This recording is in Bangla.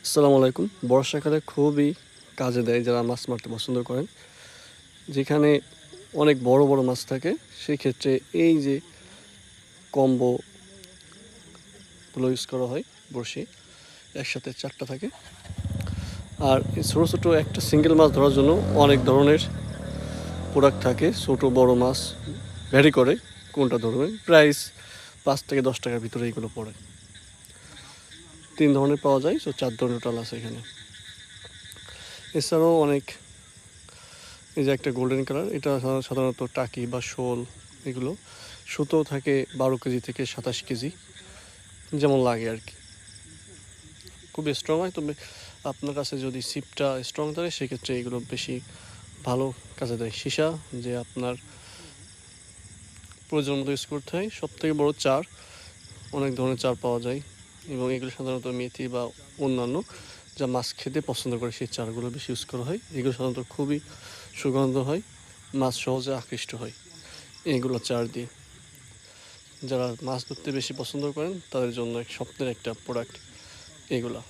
আসসালামু আলাইকুম। বর্ষাকালে খুবই কাজে দেয় যারা মাছ মারতে পছন্দ করেন। যেখানে অনেক বড় বড় মাছ থাকে সেই ক্ষেত্রে এই যে কম্বোগুলো ইউজ করা হয়। বড়শি একসাথে 4টা থাকে। আর এই ছোটো ছোটো একটা সিঙ্গেল মাছ ধরার জন্য অনেক ধরনের প্রোডাক্ট থাকে। ছোটো বড় মাছ ভ্যারি করে কোনটা ধরবেন। প্রাইস 5 থেকে 10 টাকার ভিতরে এইগুলো পড়ে। 3 ধরনের পাওয়া যায়, 4 ধরনের টোটাল আছে এখানে। এছাড়াও অনেক, এই যে একটা গোল্ডেন কালার, এটা সাধারণত টাকি বা শোল, এগুলো সুতো থাকে 12 কেজি থেকে 27 কেজি, যেমন লাগে আর কি। খুব স্ট্রং হয়, তবে আপনার কাছে যদি ছিপটা স্ট্রং থাকে সেক্ষেত্রে এগুলো বেশি ভালো কাজে দেয়। সীসা যে আপনার প্রয়োজন মতো ইউজ করতে হয়। সবথেকে বড় চার, অনেক ধরনের চার পাওয়া যায় এবং এগুলো সাধারণত মেথি বা অন্যান্য যা মাছ খেতে পছন্দ করে সেই চারগুলো বেশি ইউজ করা হয়। এগুলো সাধারণত খুবই সুগন্ধ হয়, মাছ সহজে আকৃষ্ট হয় এইগুলো চার দিয়ে। যারা মাছ ধরতে বেশি পছন্দ করেন তাদের জন্য এক স্বপ্নের একটা প্রোডাক্ট এগুলা।